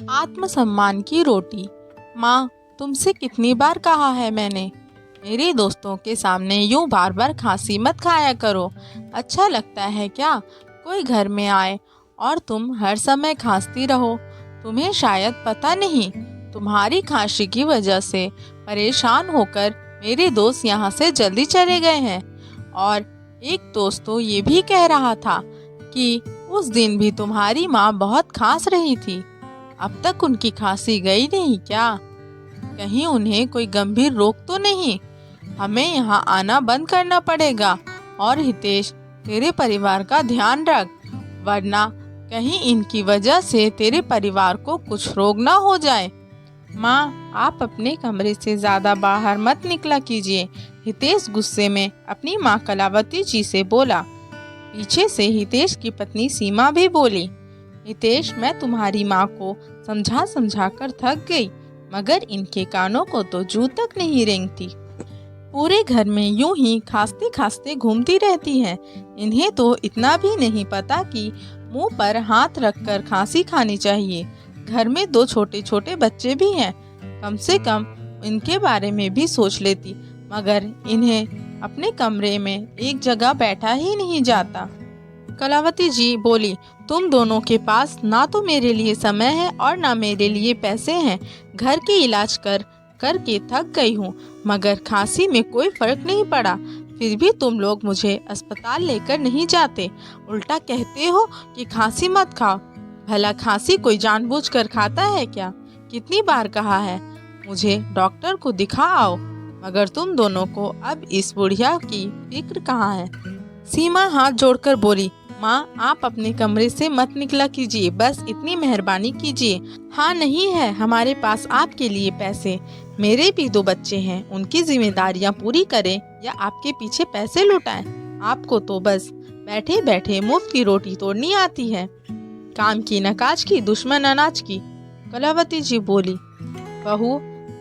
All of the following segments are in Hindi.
आत्मसम्मान की रोटी। माँ, तुमसे कितनी बार कहा है मैंने, मेरे दोस्तों के सामने यूं बार बार खांसी मत खाया करो। अच्छा लगता है क्या कोई घर में आए और तुम हर समय खांसती रहो? तुम्हें शायद पता नहीं, तुम्हारी खांसी की वजह से परेशान होकर मेरे दोस्त यहाँ से जल्दी चले गए हैं। और एक दोस्त तो ये भी कह रहा था कि उस दिन भी तुम्हारी माँ बहुत खांस रही थी। अब तक उनकी खांसी गई नहीं क्या? कहीं उन्हें कोई गंभीर रोग तो नहीं? हमें यहाँ आना बंद करना पड़ेगा। और हितेश, तेरे परिवार का ध्यान रख, वरना कहीं इनकी वजह से तेरे परिवार को कुछ रोग ना हो जाए। माँ, आप अपने कमरे से ज्यादा बाहर मत निकला कीजिए, हितेश गुस्से में अपनी माँ कलावती जी से बोला। पीछे से हितेश की पत्नी सीमा भी बोली, हितेश, मैं तुम्हारी माँ को समझा समझा कर थक गई, मगर इनके कानों को तो जू तक नहीं रेंगती। पूरे घर में यूं ही खांसते खांसते घूमती रहती हैं। इन्हें तो इतना भी नहीं पता कि मुंह पर हाथ रखकर खांसी खानी चाहिए। घर में 2 छोटे छोटे बच्चे भी हैं, कम से कम इनके बारे में भी सोच लेती, मगर इन्हें अपने कमरे में एक जगह बैठा ही नहीं जाता। कलावती जी बोली, तुम दोनों के पास ना तो मेरे लिए समय है और ना मेरे लिए पैसे हैं। घर के इलाज करके थक गई हूँ, मगर खांसी में कोई फर्क नहीं पड़ा। फिर भी तुम लोग मुझे अस्पताल लेकर नहीं जाते, उल्टा कहते हो कि खांसी मत खाओ। भला खांसी कोई जानबूझकर खाता है क्या? कितनी बार कहा है मुझे डॉक्टर को दिखा आओ, मगर तुम दोनों को अब इस बुढ़िया की फिक्र कहाँ है? सीमा हाथ जोड़कर बोली, माँ, आप अपने कमरे से मत निकला कीजिए, बस इतनी मेहरबानी कीजिए। हाँ, नहीं है हमारे पास आपके लिए पैसे। मेरे भी 2 बच्चे हैं, उनकी जिम्मेदारियाँ पूरी करें या आपके पीछे पैसे लुटाएं? आपको तो बस बैठे बैठे मुफ्त की रोटी तोड़नी आती है। काम की न काज की, दुश्मन अनाज की। कलावती जी बोली, बहू,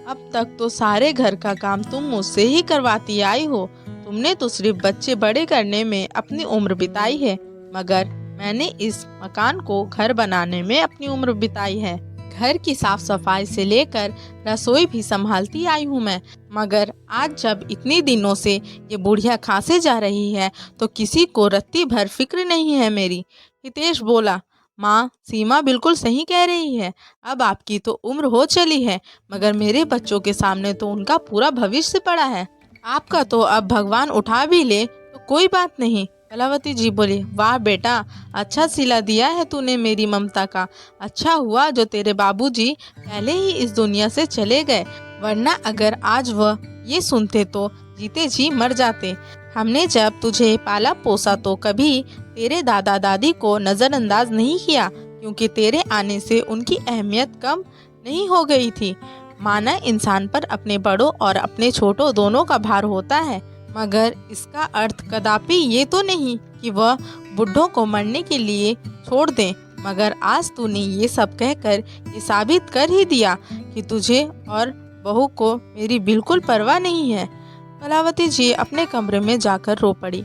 अब तक तो सारे घर का काम तुम मुझसे ही करवाती आई हो। तुमने तो सिर्फ बच्चे बड़े करने में अपनी उम्र बिताई है, मगर मैंने इस मकान को घर बनाने में अपनी उम्र बिताई है। घर की साफ सफाई से लेकर रसोई भी संभालती आई हूँ मैं, मगर आज जब इतने दिनों से ये बुढ़िया खांसे जा रही है तो किसी को रत्ती भर फिक्र नहीं है मेरी। हितेश बोला, माँ, सीमा बिल्कुल सही कह रही है। अब आपकी तो उम्र हो चली है, मगर मेरे बच्चों के सामने तो उनका पूरा भविष्य पड़ा है। आपका तो अब भगवान उठा भी ले तो कोई बात नहीं। कलावती जी बोली, वाह बेटा, अच्छा सिला दिया है तूने मेरी ममता का। अच्छा हुआ जो तेरे बाबूजी पहले ही इस दुनिया से चले गए, वरना अगर आज वह ये सुनते तो जीते जी मर जाते। हमने जब तुझे पाला पोसा तो कभी तेरे दादा दादी को नज़रअंदाज नहीं किया, क्योंकि तेरे आने से उनकी अहमियत कम नहीं हो गई थी। माना इंसान पर अपने बड़ों और अपने छोटों दोनों का भार होता है, मगर इसका अर्थ कदापि ये तो नहीं कि वह बुढ़ों को मरने के लिए छोड़ दें। मगर आज तूने ये सब कहकर ये साबित कर ही दिया कि तुझे और बहू को मेरी बिल्कुल परवाह नहीं है। कलावती जी अपने कमरे में जाकर रो पड़ी।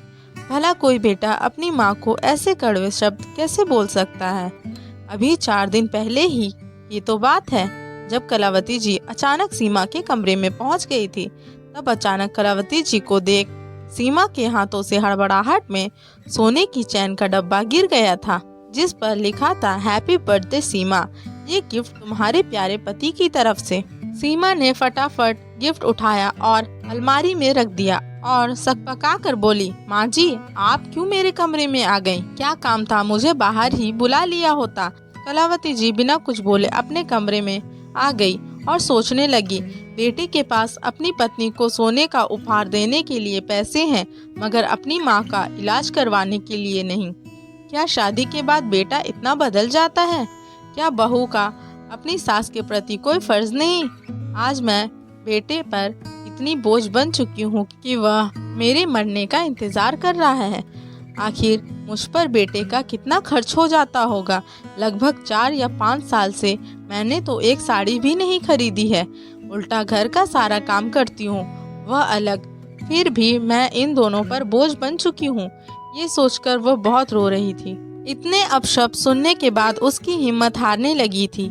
भला कोई बेटा अपनी माँ को ऐसे कड़वे शब्द कैसे बोल सकता है? अभी 4 दिन पहले ही ये तो बात है, जब कलावती जी अचानक सीमा के कमरे में पहुंच गई थी। तब अचानक कलावती जी को देख सीमा के हाथों से हड़बड़ाहट में सोने की चैन का डब्बा गिर गया था, जिस पर लिखा था, हैप्पी बर्थडे सीमा, ये गिफ्ट तुम्हारे प्यारे पति की तरफ से। सीमा ने फटाफट गिफ्ट उठाया और अलमारी में रख दिया और सकपका कर बोली, माँ जी, आप क्यों मेरे कमरे में आ गई? क्या काम था? मुझे बाहर ही बुला लिया होता। कलावती जी बिना कुछ बोले अपने कमरे में आ गई और सोचने लगी, बेटे के पास अपनी पत्नी को सोने का उपहार देने के लिए पैसे हैं, मगर अपनी माँ का इलाज करवाने के लिए नहीं। क्या शादी के बाद बेटा इतना बदल जाता है? क्या बहू का अपनी सास के प्रति कोई फर्ज नहीं? आज मैं बेटे पर इतनी बोझ बन चुकी हूँ कि वह मेरे मरने का इंतजार कर रहा है। आखिर मुझ पर बेटे का कितना खर्च हो जाता होगा। लगभग 4 या 5 साल से मैंने तो एक साड़ी भी नहीं खरीदी है, उल्टा घर का सारा काम करती हूँ, वह अलग। फिर भी मैं इन दोनों पर बोझ बन चुकी हूँ। ये सोचकर वह बहुत रो रही थी। इतने अपशब्द सुनने के बाद उसकी हिम्मत हारने लगी थी।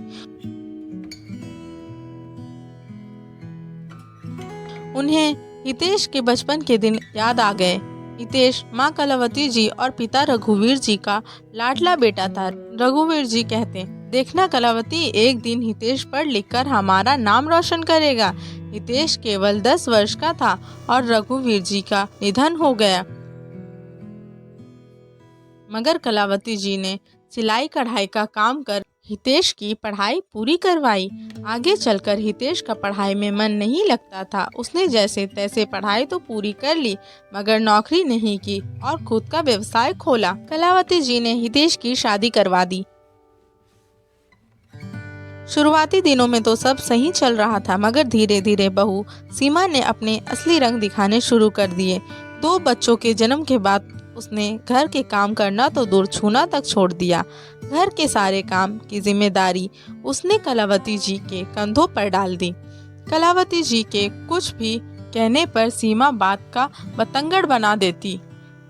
उन्हें हितेश के बचपन के दिन याद आ गए। हितेश माँ कलावती जी और पिता रघुवीर जी का लाडला बेटा था। रघुवीर जी कहते, देखना कलावती, एक दिन हितेश पढ़ लिख कर हमारा नाम रोशन करेगा। हितेश केवल 10 वर्ष का था और रघुवीर जी का निधन हो गया। मगर कलावती जी ने सिलाई कढ़ाई का काम कर हितेश की पढ़ाई पूरी करवाई। आगे चलकर हितेश का पढ़ाई में मन नहीं लगता था। उसने जैसे तैसे पढ़ाई तो पूरी कर ली, मगर नौकरी नहीं की और खुद का व्यवसाय खोला। कलावती जी ने हितेश की शादी करवा दी। शुरुआती दिनों में तो सब सही चल रहा था, मगर धीरे धीरे बहू सीमा ने अपने असली रंग दिखाने शुरू कर दिए। 2 बच्चों के जन्म के बाद उसने घर के काम करना तो दूर, छूना तक छोड़ दिया। घर के सारे काम की जिम्मेदारी उसने कलावती जी के कंधों पर डाल दी। कलावती जी के कुछ भी कहने पर सीमा बात का बतंगड़ बना देती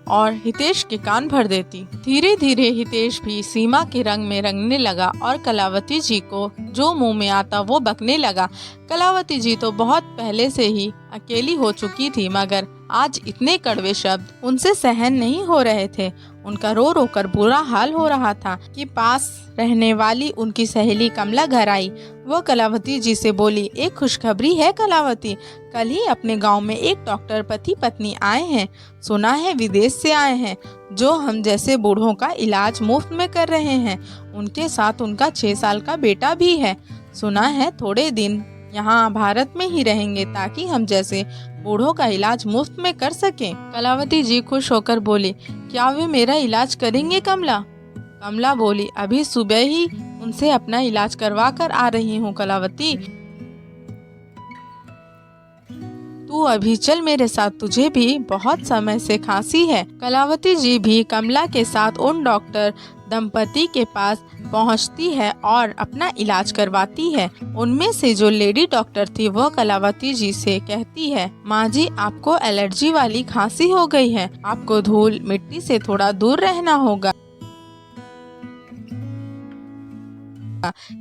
और हितेश के कान भर देती। धीरे धीरे हितेश भी सीमा के रंग में रंगने लगा और कलावती जी को जो मुंह में आता वो बकने लगा। कलावती जी तो बहुत पहले से ही अकेली हो चुकी थी, मगर आज इतने कड़वे शब्द उनसे सहन नहीं हो रहे थे। उनका रो रो कर बुरा हाल हो रहा था कि पास रहने वाली उनकी सहेली कमला घर आई। वो कलावती जी से बोली, एक खुशखबरी है कलावती, कल ही अपने गांव में एक डॉक्टर पति पत्नी आए हैं। सुना है विदेश से आए हैं, जो हम जैसे बूढ़ों का इलाज मुफ्त में कर रहे हैं। उनके साथ उनका 6 साल का बेटा भी है। सुना है थोड़े दिन यहाँ भारत में ही रहेंगे ताकि हम जैसे बूढ़ों का इलाज मुफ्त में कर सकें। कलावती जी खुश होकर बोली, क्या वे मेरा इलाज करेंगे कमला? कमला बोली, अभी सुबह ही उनसे अपना इलाज करवा कर आ रही हूँ कलावती, तू अभी चल मेरे साथ, तुझे भी बहुत समय से खांसी है। कलावती जी भी कमला के साथ उन डॉक्टर दंपति के पास पहुंचती है और अपना इलाज करवाती है। उनमें से जो लेडी डॉक्टर थी वह कलावती जी से कहती है, माँ जी आपको एलर्जी वाली खांसी हो गई है, आपको धूल मिट्टी से थोड़ा दूर रहना होगा,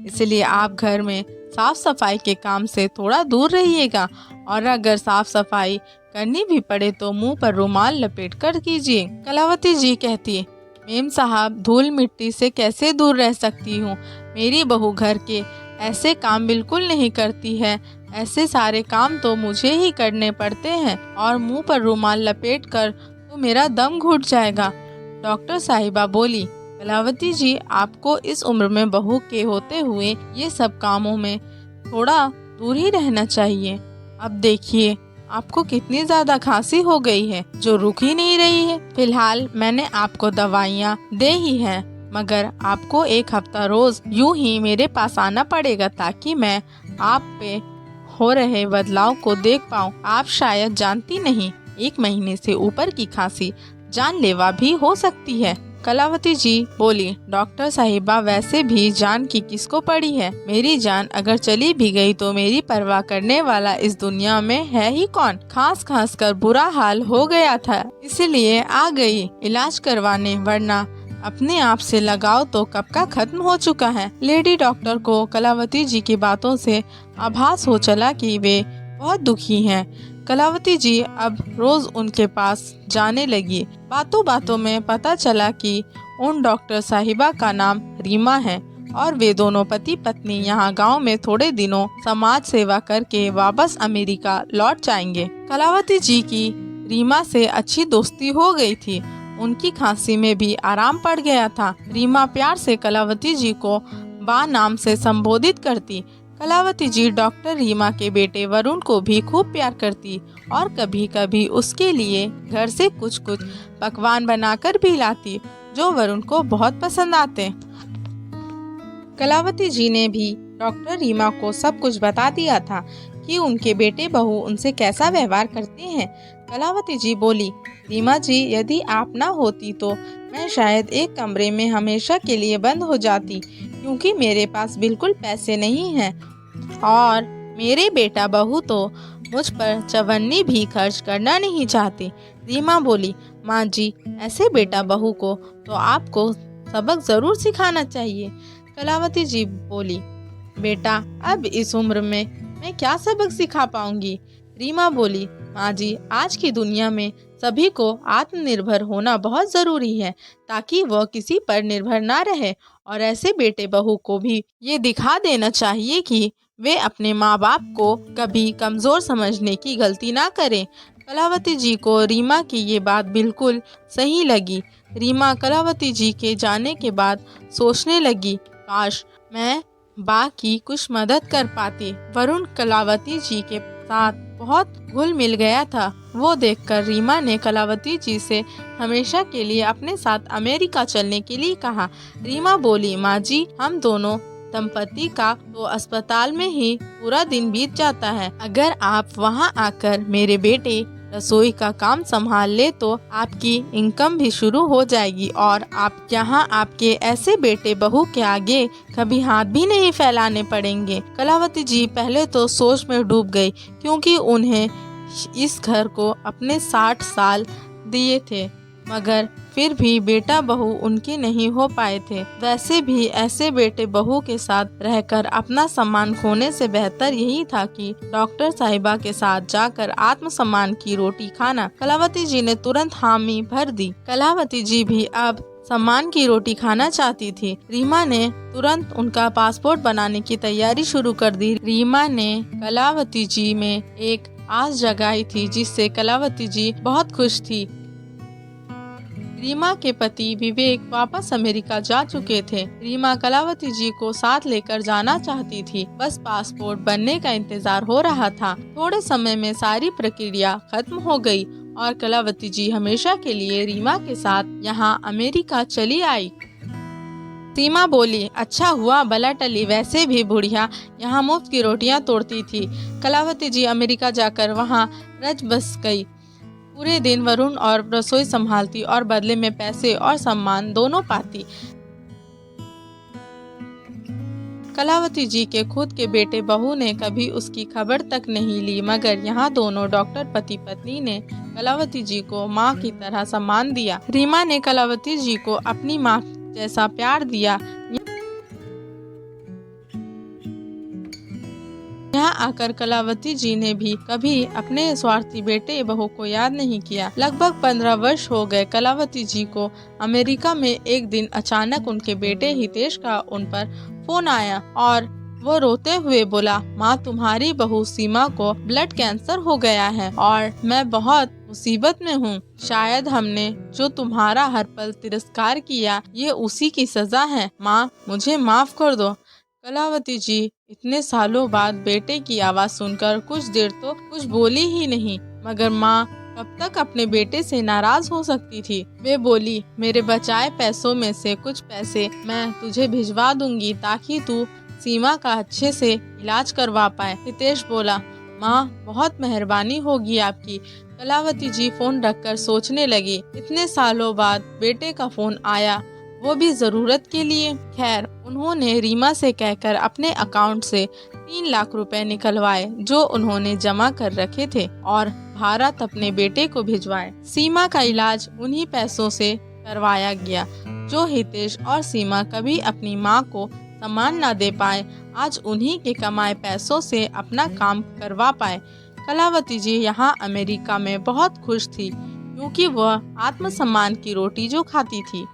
इसलिए आप घर में साफ सफाई के काम से थोड़ा दूर रहिएगा और अगर साफ सफाई करनी भी पड़े तो मुंह पर रुमाल लपेट कर कीजिए। कलावती जी कहती है, मेम साहब धूल मिट्टी से कैसे दूर रह सकती हूँ, मेरी बहू घर के ऐसे काम बिल्कुल नहीं करती है, ऐसे सारे काम तो मुझे ही करने पड़ते हैं और मुंह पर रुमाल लपेट कर तो मेरा दम घुट जाएगा। डॉक्टर साहिबा बोली, कलावती जी आपको इस उम्र में बहू के होते हुए ये सब कामों में थोड़ा दूर ही रहना चाहिए। अब देखिए आपको कितनी ज्यादा खांसी हो गई है जो रुक ही नहीं रही है। फिलहाल मैंने आपको दवाइयाँ दे ही हैं, मगर आपको 1 हफ्ता रोज यूं ही मेरे पास आना पड़ेगा ताकि मैं आप पे हो रहे बदलाव को देख पाऊँ। आप शायद जानती नहीं, 1 महीने से ऊपर की खांसी जानलेवा भी हो सकती है। कलावती जी बोली, डॉक्टर साहिबा वैसे भी जान की किसको पड़ी है, मेरी जान अगर चली भी गई तो मेरी परवाह करने वाला इस दुनिया में है ही कौन। खांस खांस कर बुरा हाल हो गया था, इसलिए आ गई इलाज करवाने, वरना अपने आप से लगाव तो कब का खत्म हो चुका है। लेडी डॉक्टर को कलावती जी की बातों से आभास हो चला कि वे बहुत दुखी हैं। कलावती जी अब रोज उनके पास जाने लगी। बातों बातों में पता चला कि उन डॉक्टर साहिबा का नाम रीमा है और वे दोनों पति पत्नी यहाँ गांव में थोड़े दिनों समाज सेवा करके वापस अमेरिका लौट जाएंगे। कलावती जी की रीमा से अच्छी दोस्ती हो गई थी, उनकी खांसी में भी आराम पड़ गया था। रीमा प्यार से कलावती जी को बा नाम से संबोधित करती। कलावती जी डॉक्टर रीमा के बेटे वरुण को भी खूब प्यार करती और कभी कभी उसके लिए घर से कुछ कुछ पकवान बनाकर भी लाती जो वरुण को बहुत पसंद आते। कलावती जी ने भी डॉक्टर रीमा को सब कुछ बता दिया था कि उनके बेटे बहू उनसे कैसा व्यवहार करते हैं। कलावती जी बोली, रीमा जी यदि आप ना होती तो मैं शायद एक कमरे में हमेशा के लिए बंद हो जाती, क्योंकि मेरे पास बिल्कुल पैसे नहीं हैं और मेरे बेटा बहू तो मुझ पर चवन्नी भी खर्च करना नहीं चाहते। रीमा बोली, माँ जी ऐसे बेटा बहू को तो आपको सबक जरूर सिखाना चाहिए। कलावती जी बोली, बेटा अब इस उम्र में मैं क्या सबक सिखा पाऊंगी। रीमा बोली, माँ जी, आज की दुनिया में सभी को आत्मनिर्भर होना बहुत ज़रूरी है ताकि वह किसी पर निर्भर ना रहे, और ऐसे बेटे बहू को भी ये दिखा देना चाहिए कि वे अपने माँ बाप को कभी कमज़ोर समझने की गलती ना करें। कलावती जी को रीमा की ये बात बिल्कुल सही लगी। रीमा कलावती जी के जाने के बाद सोचने लगी, काश मैं बा की कुछ मदद कर पाती। वरुण कलावती जी के साथ बहुत घुल मिल गया था। वो देखकर रीमा ने कलावती जी से हमेशा के लिए अपने साथ अमेरिका चलने के लिए कहा। रीमा बोली, माँ जी, हम दोनों दंपति का तो अस्पताल में ही पूरा दिन बीत जाता है। अगर आप वहाँ आकर मेरे बेटे रसोई का काम संभाल ले तो आपकी इनकम भी शुरू हो जाएगी और आप यहाँ आपके ऐसे बेटे बहू के आगे कभी हाथ भी नहीं फैलाने पड़ेंगे। कलावती जी पहले तो सोच में डूब गई, क्योंकि उन्हें इस घर को अपने 60 साल दिए थे, मगर फिर भी बेटा बहू उनके नहीं हो पाए थे। वैसे भी ऐसे बेटे बहू के साथ रहकर अपना सम्मान खोने से बेहतर यही था कि डॉक्टर साहिबा के साथ जाकर आत्मसम्मान की रोटी खाना। कलावती जी ने तुरंत हामी भर दी। कलावती जी भी अब सम्मान की रोटी खाना चाहती थी। रीमा ने तुरंत उनका पासपोर्ट बनाने की तैयारी शुरू कर दी। रीमा ने कलावती जी में एक आस जगाई थी, जिससे कलावती जी बहुत खुश थी। रीमा के पति विवेक वापस अमेरिका जा चुके थे। रीमा कलावती जी को साथ लेकर जाना चाहती थी, बस पासपोर्ट बनने का इंतजार हो रहा था। थोड़े समय में सारी प्रक्रिया खत्म हो गई और कलावती जी हमेशा के लिए रीमा के साथ यहाँ अमेरिका चली आई। सीमा बोली, अच्छा हुआ बला टली, वैसे भी बुढ़िया यहाँ मुफ्त की रोटियाँ तोड़ती थी। कलावती जी अमेरिका जाकर वहाँ रच बस गई। पूरे दिन वरुण और रसोई संभालती और बदले में पैसे और सम्मान दोनों पाती। कलावती जी के खुद के बेटे बहू ने कभी उसकी खबर तक नहीं ली, मगर यहाँ दोनों डॉक्टर पति पत्नी ने कलावती जी को माँ की तरह सम्मान दिया। रीमा ने कलावती जी को अपनी माँ जैसा प्यार दिया। यहाँ आकर कलावती जी ने भी कभी अपने स्वार्थी बेटे बहू को याद नहीं किया। लगभग 15 वर्ष हो गए कलावती जी को। अमेरिका में एक दिन अचानक उनके बेटे हितेश का उन पर फोन आया और वो रोते हुए बोला, माँ, तुम्हारी बहू सीमा को ब्लड कैंसर हो गया है और मैं बहुत मुसीबत में हूँ। शायद हमने जो तुम्हारा हर पल तिरस्कार किया, ये उसी की सजा है। माँ, मुझे माफ कर दो। कलावती जी इतने सालों बाद बेटे की आवाज़ सुनकर कुछ देर तो कुछ बोली ही नहीं, मगर माँ कब तक अपने बेटे से नाराज हो सकती थी। वे बोली, मेरे बचाए पैसों में से कुछ पैसे मैं तुझे भिजवा दूंगी ताकि तू सीमा का अच्छे से इलाज करवा पाए। हितेश बोला, माँ, बहुत मेहरबानी होगी आपकी। कलावती जी फोन रखकर सोचने लगी। इतने सालों बाद बेटे का फोन आया, वो भी जरूरत के लिए। खैर, उन्होंने रीमा से कहकर अपने अकाउंट से 3 लाख रुपए निकलवाए जो उन्होंने जमा कर रखे थे और भारत अपने बेटे को भिजवाए। सीमा का इलाज उन्हीं पैसों से करवाया गया जो हितेश और सीमा कभी अपनी माँ को सम्मान न दे पाए, आज उन्हीं के कमाए पैसों से अपना काम करवा पाए। कलावती जी यहाँ अमेरिका में बहुत खुश थी, क्योंकि वह आत्मसम्मान की रोटी जो खाती थी,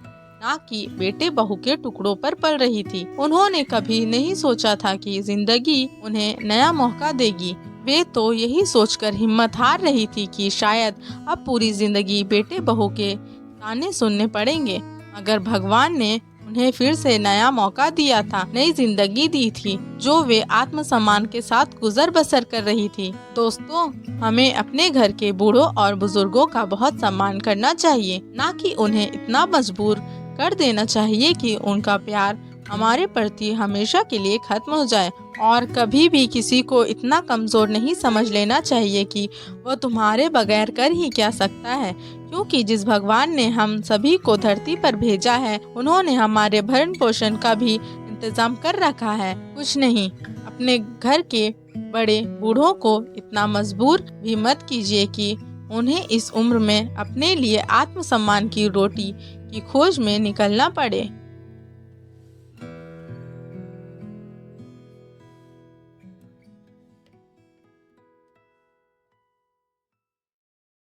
ना कि बेटे बहू के टुकड़ों पर पल रही थी। उन्होंने कभी नहीं सोचा था कि जिंदगी उन्हें नया मौका देगी। वे तो यही सोचकर हिम्मत हार रही थी कि शायद अब पूरी जिंदगी बेटे बहू के ताने सुनने पड़ेंगे, मगर भगवान ने उन्हें फिर से नया मौका दिया था, नई जिंदगी दी थी जो वे आत्मसम्मान के साथ गुजर बसर कर रही थी। दोस्तों, हमें अपने घर के बूढ़ों और बुजुर्गों का बहुत सम्मान करना चाहिए, ना कि उन्हें इतना मजबूर कर देना चाहिए कि उनका प्यार हमारे प्रति हमेशा के लिए खत्म हो जाए। और कभी भी किसी को इतना कमज़ोर नहीं समझ लेना चाहिए कि वह तुम्हारे बगैर कर ही क्या सकता है, क्योंकि जिस भगवान ने हम सभी को धरती पर भेजा है, उन्होंने हमारे भरण पोषण का भी इंतजाम कर रखा है। कुछ नहीं, अपने घर के बड़े बूढ़ों को इतना मजबूर भी मत कीजिए कि उन्हें इस उम्र में अपने लिए आत्मसम्मान की रोटी की खोज में निकलना पड़े।